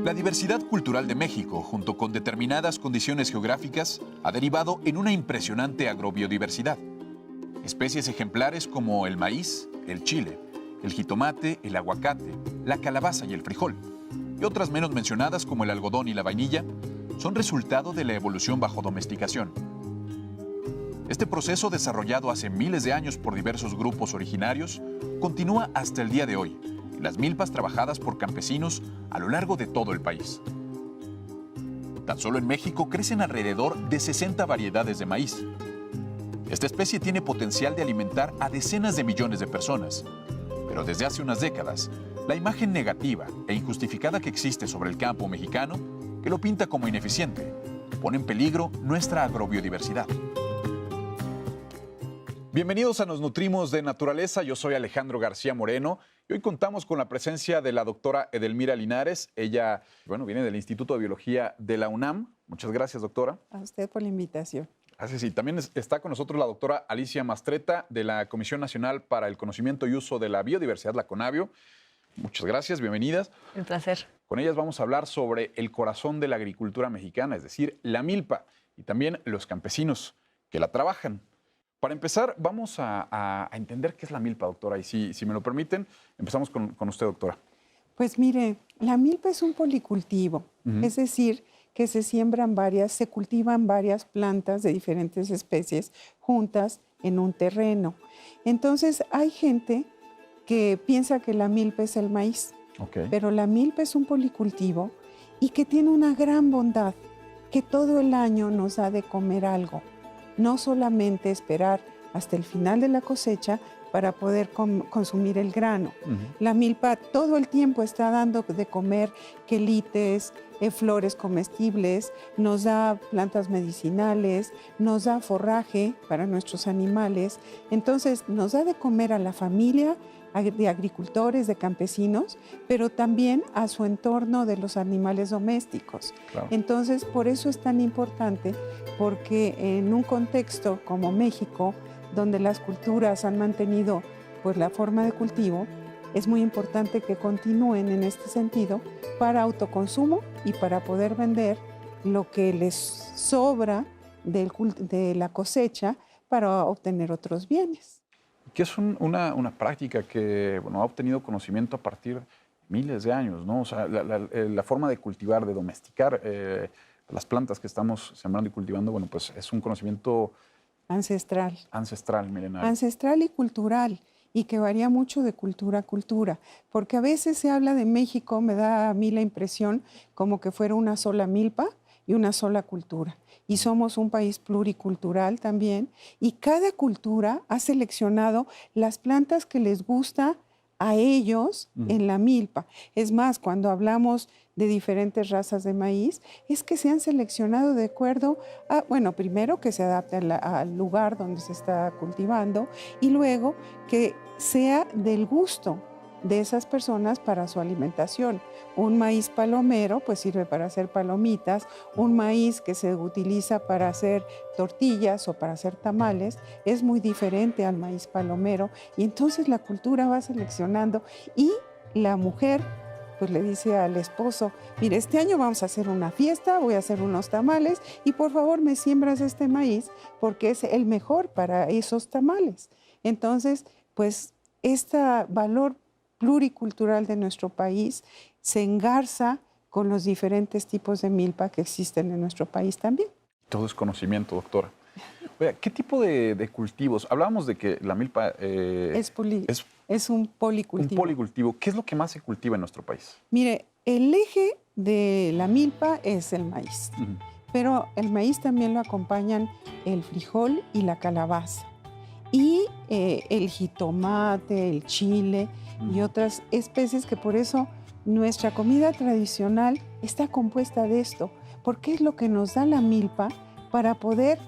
La diversidad cultural de México, junto con determinadas condiciones geográficas, ha derivado en una impresionante agrobiodiversidad. Especies ejemplares como el maíz, el chile, el jitomate, el aguacate, la calabaza y el frijol, y otras menos mencionadas como el algodón y la vainilla, son resultado de la evolución bajo domesticación. Este proceso, desarrollado hace miles de años por diversos grupos originarios, continúa hasta el día de hoy, en las milpas trabajadas por campesinos a lo largo de todo el país. Tan solo en México crecen alrededor de 60 variedades de maíz. Esta especie tiene potencial de alimentar a decenas de millones de personas, pero desde hace unas décadas, la imagen negativa e injustificada que existe sobre el campo mexicano, que lo pinta como ineficiente, pone en peligro nuestra agrobiodiversidad. Bienvenidos a Nos Nutrimos de Naturaleza. Yo soy Alejandro García Moreno y hoy contamos con la presencia de la doctora Edelmira Linares. Ella, viene del Instituto de Biología de la UNAM. Muchas gracias, doctora. A usted por la invitación. Así sí, también está con nosotros la doctora Alicia Mastretta de la Comisión Nacional para el Conocimiento y Uso de la Biodiversidad, la CONABIO. Muchas gracias, bienvenidas. Un placer. Con ellas vamos a hablar sobre el corazón de la agricultura mexicana, es decir, la milpa, y también los campesinos que la trabajan. Para empezar, vamos a entender qué es la milpa, doctora, y si me lo permiten, empezamos con usted, doctora. Pues mire, la milpa es un policultivo, es decir, que se cultivan varias plantas de diferentes especies juntas en un terreno. Entonces, hay gente que piensa que la milpa es el maíz, pero la milpa es un policultivo y que tiene una gran bondad, que todo el año nos da de comer algo. No solamente esperar hasta el final de la cosecha para poder consumir el grano. La milpa todo el tiempo está dando de comer quelites, flores comestibles, nos da plantas medicinales, nos da forraje para nuestros animales. Entonces nos da de comer a la familia de agricultores, de campesinos, pero también a su entorno de los animales domésticos. Claro. Entonces, por eso es tan importante, porque en un contexto como México, donde las culturas han mantenido pues, la forma de cultivo, es muy importante que continúen en este sentido para autoconsumo y para poder vender lo que les sobra de la cosecha para obtener otros bienes. Que es una práctica que ha obtenido conocimiento a partir de miles de años, ¿no? O sea, la forma de cultivar, de domesticar las plantas que estamos sembrando y cultivando, pues es un conocimiento ancestral, milenario. Ancestral y cultural, y que varía mucho de cultura a cultura, porque a veces se habla de México, me da a mí la impresión como que fuera una sola milpa y una sola cultura. Y somos un país pluricultural también, y cada cultura ha seleccionado las plantas que les gusta a ellos en la milpa. Es más, cuando hablamos de diferentes razas de maíz, es que se han seleccionado de acuerdo a, primero que se adapte al lugar donde se está cultivando y luego que sea del gusto de esas personas para su alimentación. Un maíz palomero pues sirve para hacer palomitas, un maíz que se utiliza para hacer tortillas o para hacer tamales es muy diferente al maíz palomero, y entonces la cultura va seleccionando y la mujer pues le dice al esposo, mire, este año vamos a hacer una fiesta, voy a hacer unos tamales y por favor me siembras este maíz porque es el mejor para esos tamales. Entonces, pues este valor pluricultural de nuestro país se engarza con los diferentes tipos de milpa que existen en nuestro país también. Todo es conocimiento, doctora. Oiga, ¿qué tipo de cultivos? Hablábamos de que la milpa es un policultivo. Un policultivo. ¿Qué es lo que más se cultiva en nuestro país? Mire, el eje de la milpa es el maíz, pero el maíz también lo acompañan el frijol y la calabaza, y el jitomate, el chile y otras especies, que por eso nuestra comida tradicional está compuesta de esto, porque es lo que nos da la milpa para poder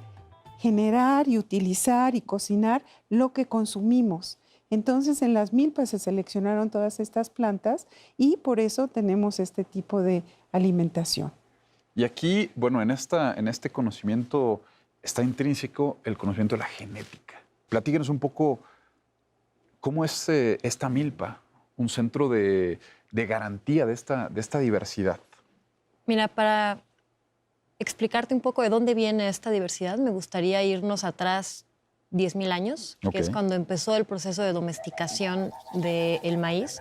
generar y utilizar y cocinar lo que consumimos. Entonces, en las milpas se seleccionaron todas estas plantas y por eso tenemos este tipo de alimentación. Y aquí, en este conocimiento está intrínseco el conocimiento de la genética. Platíquenos un poco cómo es esta milpa, un centro de garantía de esta diversidad. Mira, para explicarte un poco de dónde viene esta diversidad, me gustaría irnos atrás 10.000 años, que es cuando empezó el proceso de domesticación del maíz.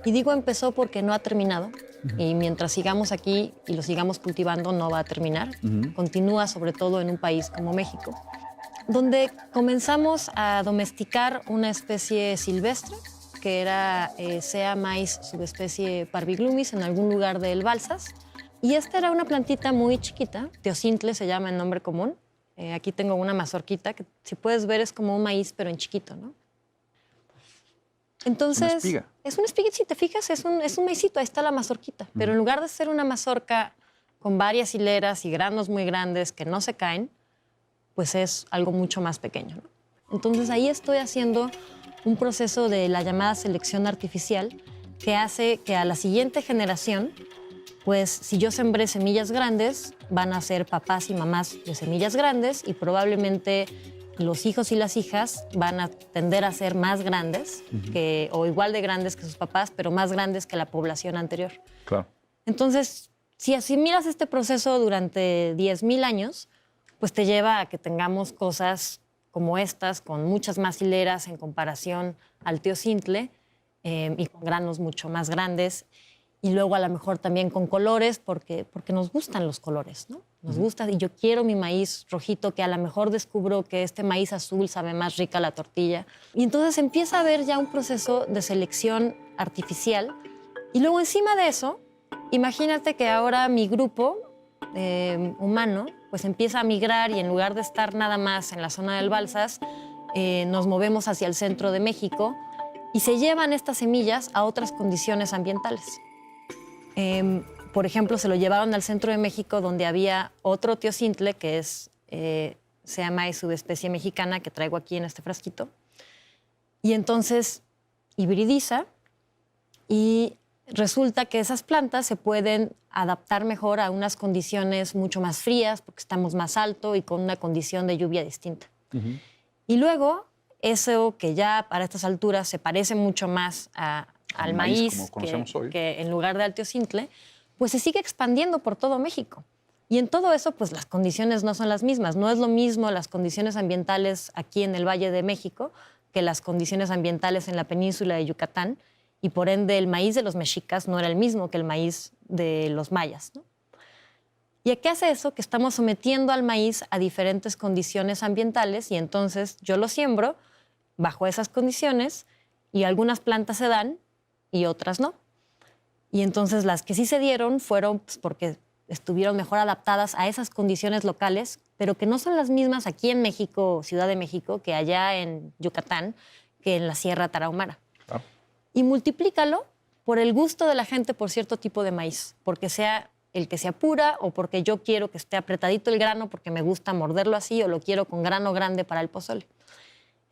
Y digo empezó porque no ha terminado. Y mientras sigamos aquí y lo sigamos cultivando, no va a terminar. Continúa sobre todo en un país como México, donde comenzamos a domesticar una especie silvestre, que era Sea maíz subespecie Parviglumis, en algún lugar del Balsas. Y esta era una plantita muy chiquita, teocintle se llama en nombre común. Aquí tengo una mazorquita que, si puedes ver, es como un maíz, pero en chiquito, ¿no? Entonces, es una espiga. Es una espiga, si te fijas, es un maicito, ahí está la mazorquita. Pero en lugar de ser una mazorca con varias hileras y granos muy grandes que no se caen, pues es algo mucho más pequeño, ¿no? Entonces ahí estoy haciendo un proceso de la llamada selección artificial que hace que a la siguiente generación, pues si yo sembré semillas grandes, van a ser papás y mamás de semillas grandes y probablemente los hijos y las hijas van a tender a ser más grandes o igual de grandes que sus papás, pero más grandes que la población anterior. Claro. Entonces, si así miras este proceso durante 10.000 años, pues te lleva a que tengamos cosas como estas, con muchas más hileras en comparación al teocintle y con granos mucho más grandes. Y luego a lo mejor también con colores, porque nos gustan los colores, ¿no? Nos gusta, y yo quiero mi maíz rojito, que a lo mejor descubro que este maíz azul sabe más rica la tortilla. Y entonces empieza a haber ya un proceso de selección artificial. Y luego encima de eso, imagínate que ahora mi grupo humano pues empieza a migrar y en lugar de estar nada más en la zona del Balsas, nos movemos hacia el centro de México y se llevan estas semillas a otras condiciones ambientales. Por ejemplo, se lo llevaron al centro de México, donde había otro teocintle, que es Sea maíz subespecie mexicana, que traigo aquí en este frasquito. Y entonces hibridiza y resulta que esas plantas se pueden adaptar mejor a unas condiciones mucho más frías, porque estamos más alto y con una condición de lluvia distinta. Y luego, eso que ya para estas alturas se parece mucho más al maíz que en lugar del teocintle, pues se sigue expandiendo por todo México. Y en todo eso, pues las condiciones no son las mismas. No es lo mismo las condiciones ambientales aquí en el Valle de México que las condiciones ambientales en la península de Yucatán. Y por ende, el maíz de los mexicas no era el mismo que el maíz de los mayas, ¿no? ¿Y a qué hace eso? Que estamos sometiendo al maíz a diferentes condiciones ambientales y entonces yo lo siembro bajo esas condiciones y algunas plantas se dan y otras no. Y entonces las que sí se dieron fueron pues, porque estuvieron mejor adaptadas a esas condiciones locales, pero que no son las mismas aquí en México, Ciudad de México, que allá en Yucatán, que en la Sierra Tarahumara. Ah. Y multiplícalo por el gusto de la gente por cierto tipo de maíz, porque sea el que se apura o porque yo quiero que esté apretadito el grano porque me gusta morderlo así o lo quiero con grano grande para el pozole.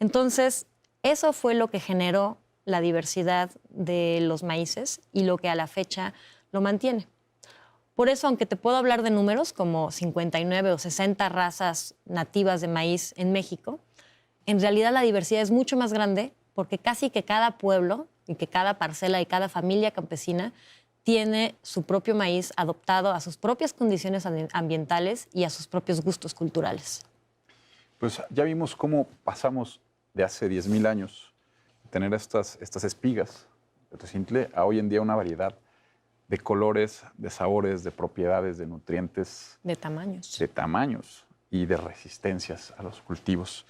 Entonces, eso fue lo que generó la diversidad de los maíces y lo que a la fecha lo mantiene. Por eso, aunque te puedo hablar de números como 59 o 60 razas nativas de maíz en México, en realidad la diversidad es mucho más grande porque casi que cada pueblo y que cada parcela y cada familia campesina tiene su propio maíz adoptado a sus propias condiciones ambientales y a sus propios gustos culturales. Pues ya vimos cómo pasamos de hace 10.000 años tener estas espigas de teocintle a hoy en día una variedad de colores, de sabores, de propiedades, de nutrientes. De tamaños. De tamaños y de resistencias a los cultivos.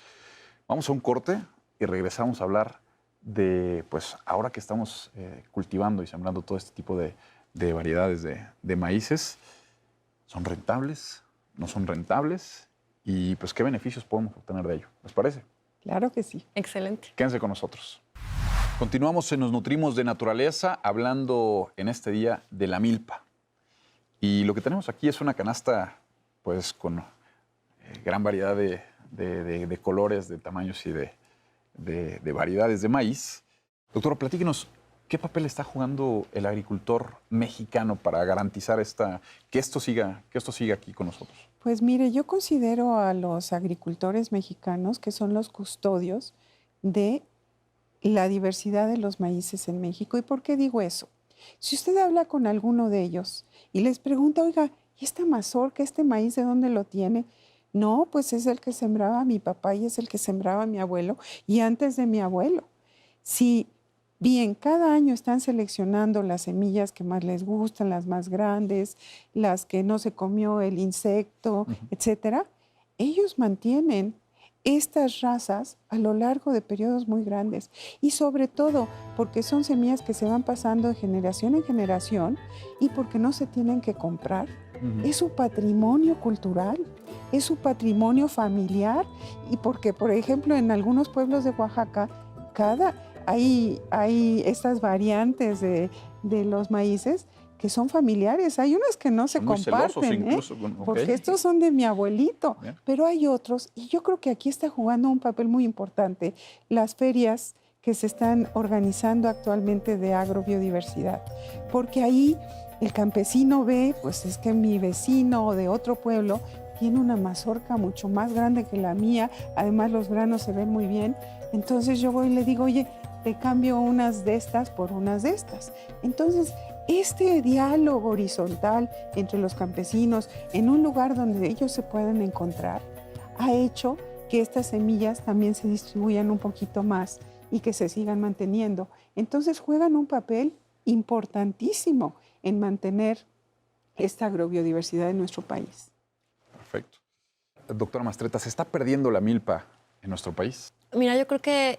Vamos a un corte y regresamos a hablar de, pues, ahora que estamos cultivando y sembrando todo este tipo de variedades de maíces, ¿son rentables? ¿No son rentables? Y, pues, ¿qué beneficios podemos obtener de ello? ¿Les parece? Claro que sí. Excelente. Quédense con nosotros. Continuamos en Nos Nutrimos de Naturaleza, hablando en este día de la milpa. Y lo que tenemos aquí es una canasta, pues, con gran variedad de colores, de tamaños y de variedades de maíz. Doctora, platíquenos, ¿qué papel está jugando el agricultor mexicano para garantizar que esto siga aquí con nosotros? Pues mire, yo considero a los agricultores mexicanos que son los custodios de la diversidad de los maíces en México. ¿Y por qué digo eso? Si usted habla con alguno de ellos y les pregunta, oiga, ¿y esta mazorca, este maíz, de dónde lo tiene? No, pues es el que sembraba mi papá y es el que sembraba mi abuelo y antes de mi abuelo. Si bien cada año están seleccionando las semillas que más les gustan, las más grandes, las que no se comió el insecto, etcétera, ellos mantienen estas razas a lo largo de periodos muy grandes y sobre todo porque son semillas que se van pasando de generación en generación y porque no se tienen que comprar. Es su patrimonio cultural, es su patrimonio familiar y porque, por ejemplo, en algunos pueblos de Oaxaca hay estas variantes de los maíces que son familiares. Hay unas que no se muy comparten, celosos incluso, porque estos son de mi abuelito. Bien. Pero hay otros, y yo creo que aquí está jugando un papel muy importante las ferias que se están organizando actualmente de agrobiodiversidad, porque ahí el campesino ve, pues es que mi vecino o de otro pueblo tiene una mazorca mucho más grande que la mía, además los granos se ven muy bien, entonces yo voy y le digo, oye, te cambio unas de estas por unas de estas. Entonces, este diálogo horizontal entre los campesinos en un lugar donde ellos se pueden encontrar ha hecho que estas semillas también se distribuyan un poquito más y que se sigan manteniendo. Entonces juegan un papel importantísimo en mantener esta agrobiodiversidad en nuestro país. Perfecto. Doctora Mastretta, ¿se está perdiendo la milpa en nuestro país? Mira, yo creo que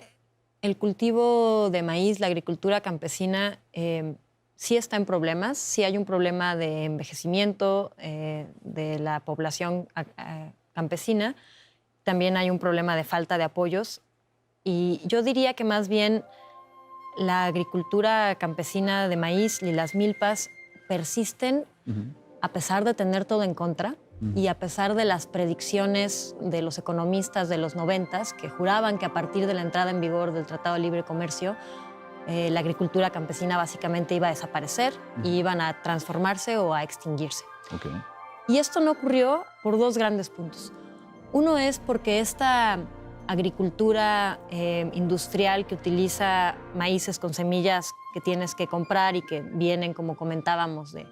el cultivo de maíz, la agricultura campesina, sí está en problemas. Sí hay un problema de envejecimiento de la población campesina. También hay un problema de falta de apoyos. Y yo diría que más bien la agricultura campesina de maíz y las milpas persisten a pesar de tener todo en contra y a pesar de las predicciones de los economistas de los 90s que juraban que a partir de la entrada en vigor del Tratado de Libre Comercio la agricultura campesina básicamente iba a desaparecer y iban a transformarse o a extinguirse. Okay. Y esto no ocurrió por dos grandes puntos. Uno es porque esta agricultura industrial que utiliza maíces con semillas que tienes que comprar y que vienen, como comentábamos, de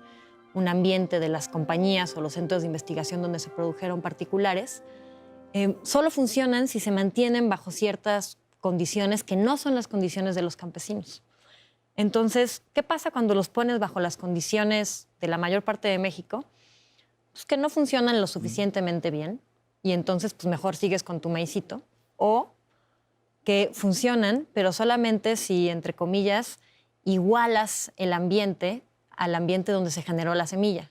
un ambiente de las compañías o los centros de investigación donde se produjeron particulares, solo funcionan si se mantienen bajo ciertas condiciones que no son las condiciones de los campesinos. Entonces, ¿qué pasa cuando los pones bajo las condiciones de la mayor parte de México? Pues que no funcionan lo suficientemente bien y entonces pues mejor sigues con tu maicito. O que funcionan, pero solamente si, entre comillas, igualas el ambiente al ambiente donde se generó la semilla.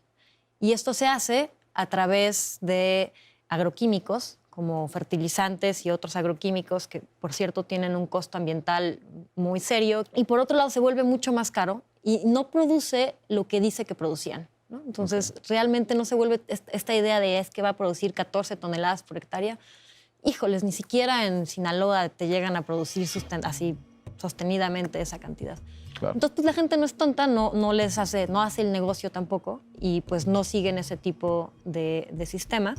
Y esto se hace a través de agroquímicos, como fertilizantes y otros agroquímicos que, por cierto, tienen un costo ambiental muy serio. Y por otro lado, se vuelve mucho más caro y no produce lo que dice que producían, ¿no? Entonces, realmente no se vuelve esta idea de es que va a producir 14 toneladas por hectárea. Híjoles, ni siquiera en Sinaloa te llegan a producir así sostenidamente esa cantidad. Claro. Entonces, pues la gente no es tonta, no hace el negocio tampoco y pues no siguen ese tipo de sistema.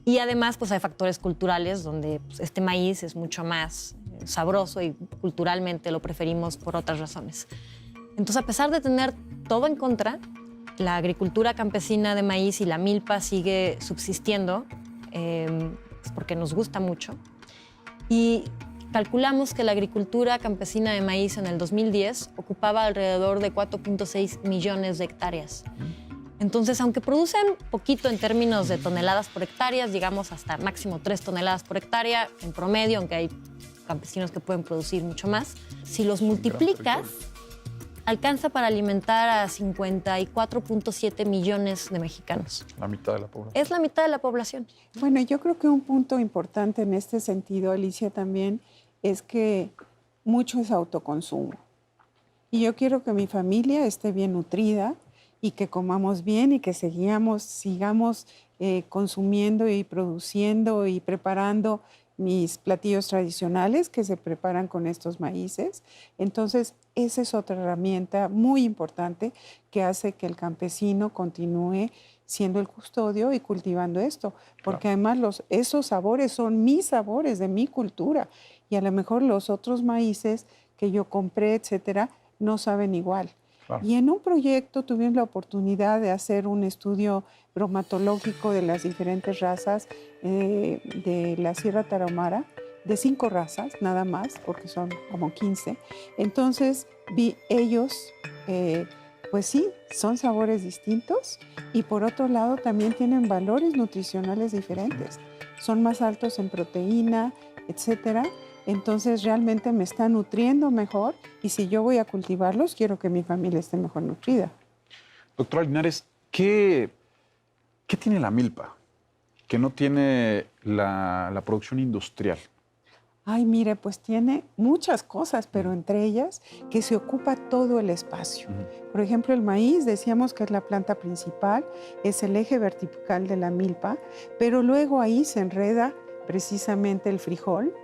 Y además, pues hay factores culturales donde pues, este maíz es mucho más sabroso y culturalmente lo preferimos por otras razones. Entonces, a pesar de tener todo en contra, la agricultura campesina de maíz y la milpa sigue subsistiendo porque nos gusta mucho. Y calculamos que la agricultura campesina de maíz en el 2010 ocupaba alrededor de 4.6 millones de hectáreas. Entonces, aunque producen poquito en términos de toneladas por hectárea, llegamos hasta máximo 3 toneladas por hectárea en promedio, aunque hay campesinos que pueden producir mucho más. Si los multiplicas, alcanza para alimentar a 54.7 millones de mexicanos. La mitad de la población. Es la mitad de la población. Bueno, yo creo que un punto importante en este sentido, Alicia, también es que mucho es autoconsumo. Y yo quiero que mi familia esté bien nutrida y que comamos bien y que sigamos consumiendo y produciendo y preparando mis platillos tradicionales que se preparan con estos maíces. Entonces, esa es otra herramienta muy importante que hace que el campesino continúe siendo el custodio y cultivando esto, porque además esos sabores son mis sabores de mi cultura y a lo mejor los otros maíces que yo compré, etcétera, no saben igual. Claro. Y en un proyecto tuvimos la oportunidad de hacer un estudio bromatológico de las diferentes razas de la Sierra Tarahumara, de 5 razas nada más, porque son como 15. Entonces, ellos, pues sí, son sabores distintos y por otro lado también tienen valores nutricionales diferentes. Son más altos en proteína, etcétera. Entonces realmente me está nutriendo mejor y si yo voy a cultivarlos, quiero que mi familia esté mejor nutrida. Doctora Linares, ¿qué tiene la milpa que no tiene la producción industrial? Ay, mire, pues tiene muchas cosas, pero entre ellas que se ocupa todo el espacio. Por ejemplo, el maíz, decíamos que es la planta principal, es el eje vertical de la milpa, pero luego ahí se enreda precisamente el frijol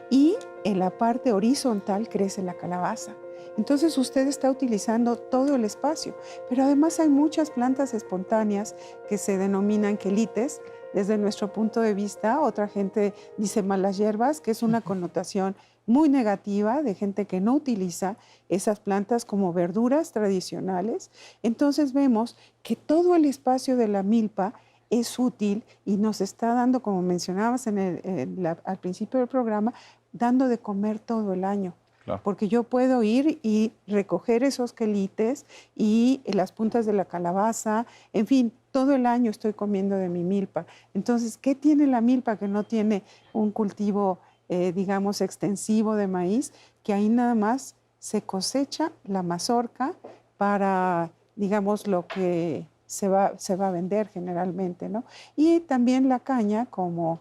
y en la parte horizontal crece la calabaza. Entonces usted está utilizando todo el espacio, pero además hay muchas plantas espontáneas que se denominan quelites. Desde nuestro punto de vista, otra gente dice malas hierbas, que es una connotación muy negativa de gente que no utiliza esas plantas como verduras tradicionales. Entonces vemos que todo el espacio de la milpa es útil y nos está dando, como mencionabas al principio del programa, dando de comer todo el año. Claro. Porque yo puedo ir y recoger esos quelites y las puntas de la calabaza, en fin, todo el año estoy comiendo de mi milpa. Entonces, ¿qué tiene la milpa que no tiene un cultivo, digamos, extensivo de maíz? Que ahí nada más se cosecha la mazorca para, digamos, lo que se va a vender generalmente, ¿no? Y también la caña como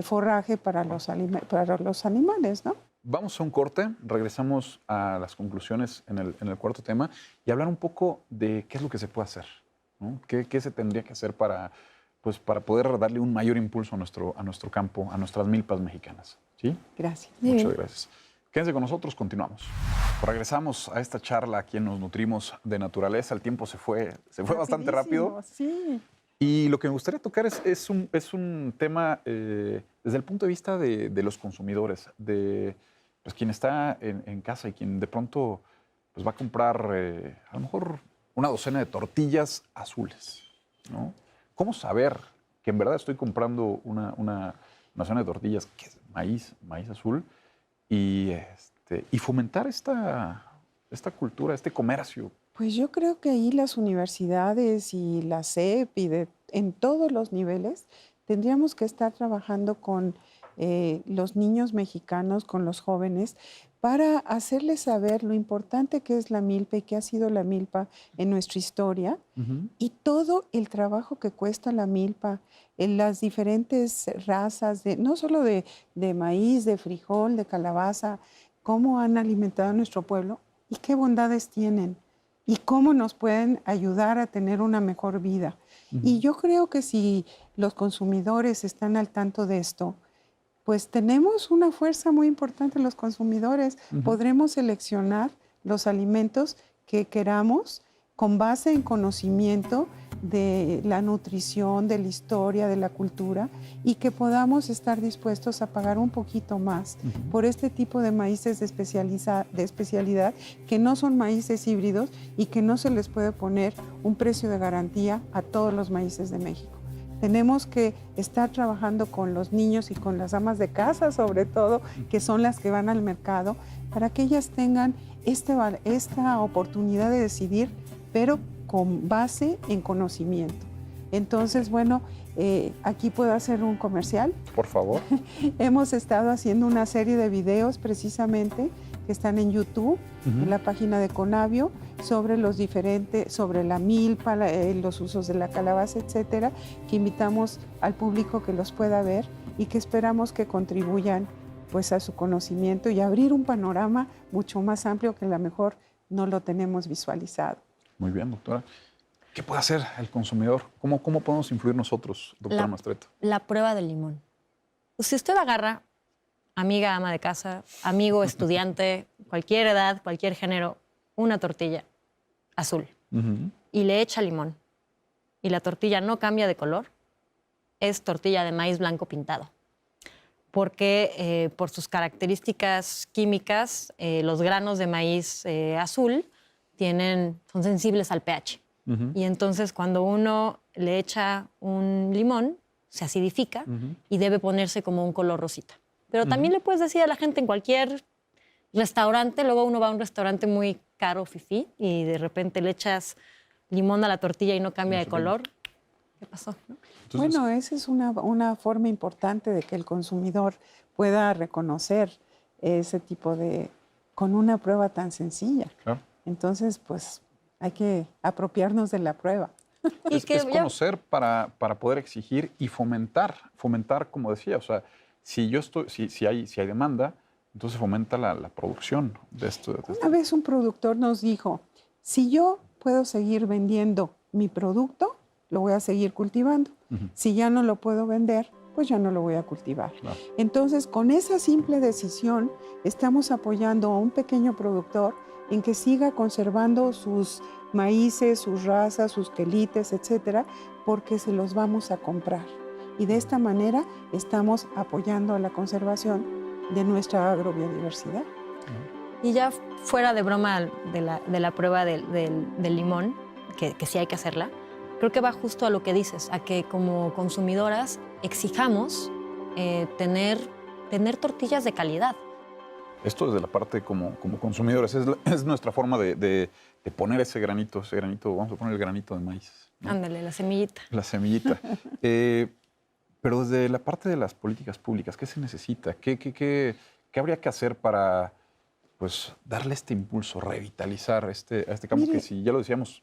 forraje para los animales, ¿no? Vamos a un corte, regresamos a las conclusiones en el cuarto tema y hablar un poco de qué es lo que se puede hacer, ¿no? ¿Qué se tendría que hacer para poder darle un mayor impulso a nuestro campo, a nuestras milpas mexicanas? ¿Sí? Gracias. Muchas gracias. Quédense con nosotros, continuamos. Regresamos a esta charla aquí en Nos Nutrimos de Naturaleza. El tiempo se fue bastante rápido. Sí. Y lo que me gustaría tocar es un tema desde el punto de vista de los consumidores, de pues, quien está en casa y quien de pronto pues, va a comprar a lo mejor una docena de tortillas azules, ¿no? ¿Cómo saber que en verdad estoy comprando una docena de tortillas que es maíz azul y fomentar esta cultura, este comercio? Pues yo creo que ahí las universidades y la SEP en todos los niveles tendríamos que estar trabajando con los niños mexicanos, con los jóvenes, para hacerles saber lo importante que es la milpa y que ha sido la milpa en nuestra historia y todo el trabajo que cuesta la milpa en las diferentes razas, no solo de maíz, de frijol, de calabaza, cómo han alimentado a nuestro pueblo y qué bondades tienen y cómo nos pueden ayudar a tener una mejor vida. Y yo creo que si los consumidores están al tanto de esto, pues tenemos una fuerza muy importante los consumidores. Podremos seleccionar los alimentos que queramos con base en conocimiento de la nutrición, de la historia, de la cultura y que podamos estar dispuestos a pagar un poquito más por este tipo de maíces de especialidad que no son maíces híbridos y que no se les puede poner un precio de garantía a todos los maíces de México. Tenemos que estar trabajando con los niños y con las amas de casa, sobre todo, que son las que van al mercado, para que ellas tengan esta oportunidad de decidir, pero con base en conocimiento. Entonces, bueno, aquí puedo hacer un comercial. Por favor. Hemos estado haciendo una serie de videos precisamente que están en YouTube, en la página de Conavio, sobre sobre la milpa, los usos de la calabaza, etcétera, que invitamos al público que los pueda ver y que esperamos que contribuyan pues a su conocimiento y abrir un panorama mucho más amplio que a lo mejor no lo tenemos visualizado. Muy bien, doctora. ¿Qué puede hacer el consumidor? ¿Cómo podemos influir nosotros, doctora Mastretta? La prueba del limón. Si usted agarra, amiga, ama de casa, amigo, estudiante, cualquier edad, cualquier género, una tortilla azul y le echa limón y la tortilla no cambia de color, es tortilla de maíz blanco pintado. Porque por sus características químicas, los granos de maíz azul son sensibles al pH. Y entonces cuando uno le echa un limón, se acidifica y debe ponerse como un color rosita. Pero también le puedes decir a la gente en cualquier restaurante, luego uno va a un restaurante muy caro, fifí, y de repente le echas limón a la tortilla y no cambia de color. ¿Qué pasó? ¿No? Entonces, bueno, esa es una forma importante de que el consumidor pueda reconocer ese tipo con una prueba tan sencilla. Claro. Entonces, pues hay que apropiarnos de la prueba. Es conocer para poder exigir y fomentar, como decía, o sea, si hay demanda, entonces fomenta la producción de esto. Una vez un productor nos dijo, si yo puedo seguir vendiendo mi producto, lo voy a seguir cultivando. Si ya no lo puedo vender, pues ya no lo voy a cultivar. Claro. Entonces, con esa simple decisión, estamos apoyando a un pequeño productor en que siga conservando sus maíces, sus razas, sus quelites, etcétera, porque se los vamos a comprar. Y de esta manera estamos apoyando a la conservación de nuestra agrobiodiversidad. Y ya fuera de broma de la prueba del limón, que sí hay que hacerla, creo que va justo a lo que dices, a que como consumidoras exijamos tener tortillas de calidad. Esto desde la parte como consumidores, es nuestra forma de poner ese granito, vamos a poner el granito de maíz, ¿no? Ándale, la semillita. La semillita. Pero desde la parte de las políticas públicas, ¿qué se necesita? ¿Qué habría que hacer para pues, darle este impulso, revitalizar a este campo? Mire, que si ya lo decíamos...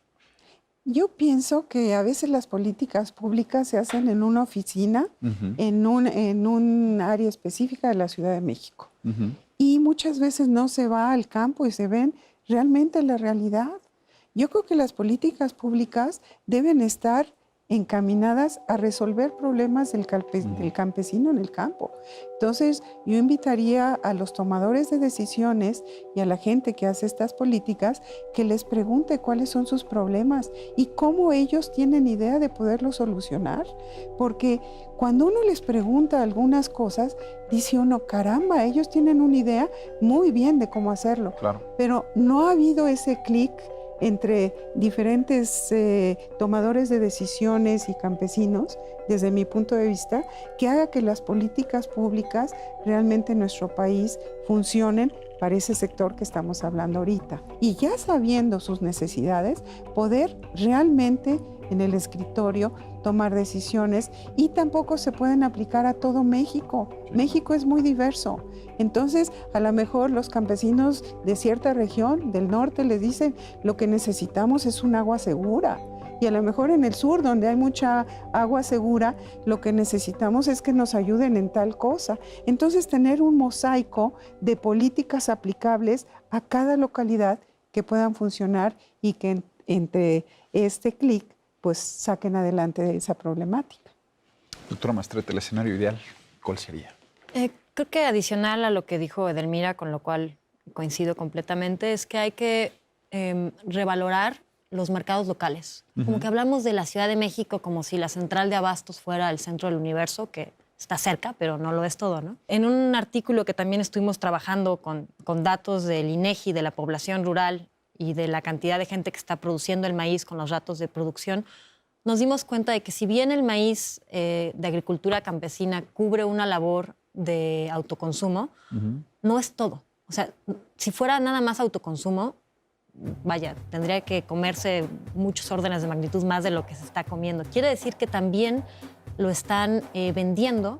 Yo pienso que a veces las políticas públicas se hacen en una oficina, en un área específica de la Ciudad de México. Y muchas veces no se va al campo y se ven realmente la realidad. Yo creo que las políticas públicas deben estar encaminadas a resolver problemas del campesino en el campo. Entonces, yo invitaría a los tomadores de decisiones y a la gente que hace estas políticas que les pregunte cuáles son sus problemas y cómo ellos tienen idea de poderlos solucionar. Porque cuando uno les pregunta algunas cosas, dice uno, caramba, ellos tienen una idea muy bien de cómo hacerlo. Claro. Pero no ha habido ese clic entre diferentes tomadores de decisiones y campesinos, desde mi punto de vista, que haga que las políticas públicas realmente en nuestro país funcionen para ese sector que estamos hablando ahorita. Y ya sabiendo sus necesidades, poder realmente en el escritorio tomar decisiones, y tampoco se pueden aplicar a todo México. México es muy diverso. Entonces, a lo mejor los campesinos de cierta región del norte les dicen, lo que necesitamos es un agua segura. Y a lo mejor en el sur, donde hay mucha agua segura, lo que necesitamos es que nos ayuden en tal cosa. Entonces, tener un mosaico de políticas aplicables a cada localidad que puedan funcionar y que entre este clic, pues saquen adelante esa problemática. Doctora Mastreta, el escenario ideal, ¿cuál sería? Creo que adicional a lo que dijo Edelmira, con lo cual coincido completamente, es que hay que revalorar los mercados locales. Como que hablamos de la Ciudad de México como si la central de abastos fuera el centro del universo, que está cerca, pero no lo es todo, ¿no? En un artículo que también estuvimos trabajando con datos del INEGI, de la población rural y de la cantidad de gente que está produciendo el maíz con los datos de producción, nos dimos cuenta de que si bien el maíz de agricultura campesina cubre una labor de autoconsumo, no es todo. O sea, si fuera nada más autoconsumo, vaya, tendría que comerse muchos órdenes de magnitud más de lo que se está comiendo. Quiere decir que también lo están vendiendo,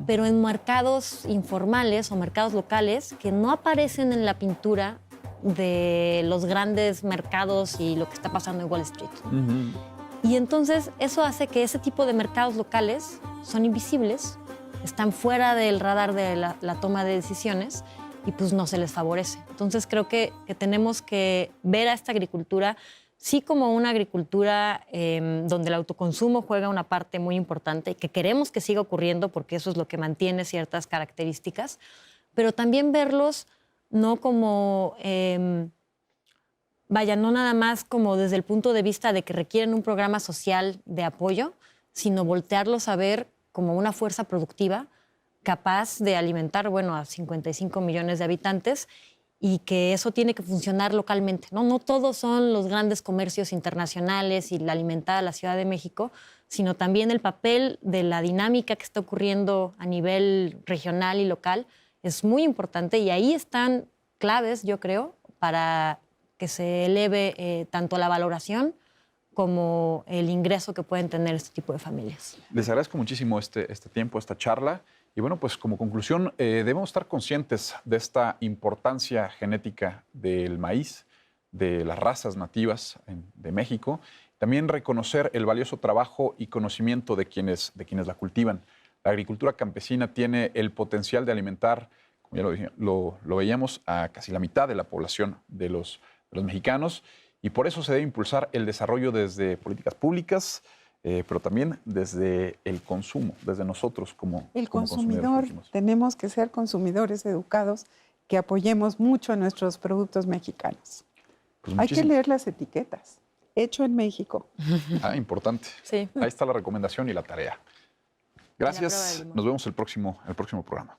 pero en mercados informales o mercados locales que no aparecen en la pintura de los grandes mercados y lo que está pasando en Wall Street. Y entonces eso hace que ese tipo de mercados locales son invisibles, están fuera del radar de la toma de decisiones y pues no se les favorece. Entonces creo que tenemos que ver a esta agricultura sí como una agricultura donde el autoconsumo juega una parte muy importante y que queremos que siga ocurriendo porque eso es lo que mantiene ciertas características, pero también verlos no como, no nada más como desde el punto de vista de que requieren un programa social de apoyo, sino voltearlos a ver como una fuerza productiva capaz de alimentar, a 55 millones de habitantes y que eso tiene que funcionar localmente, ¿no? No todos son los grandes comercios internacionales y la alimentada de la Ciudad de México, sino también el papel de la dinámica que está ocurriendo a nivel regional y local es muy importante y ahí están claves, yo creo, para que se eleve tanto la valoración como el ingreso que pueden tener este tipo de familias. Les agradezco muchísimo este tiempo, esta charla. Y bueno, pues como conclusión, debemos estar conscientes de esta importancia genética del maíz, de las razas nativas de México. También reconocer el valioso trabajo y conocimiento de quienes la cultivan. La agricultura campesina tiene el potencial de alimentar, como ya lo veíamos, a casi la mitad de la población de los mexicanos. Y por eso se debe impulsar el desarrollo desde políticas públicas, pero también desde el consumo, desde nosotros como consumidor. Consumidores. Tenemos que ser consumidores educados que apoyemos mucho a nuestros productos mexicanos. Pues Hay que leer las etiquetas. Hecho en México. Ah, importante. Sí. Ahí está la recomendación y la tarea. Gracias. Nos vemos el próximo programa.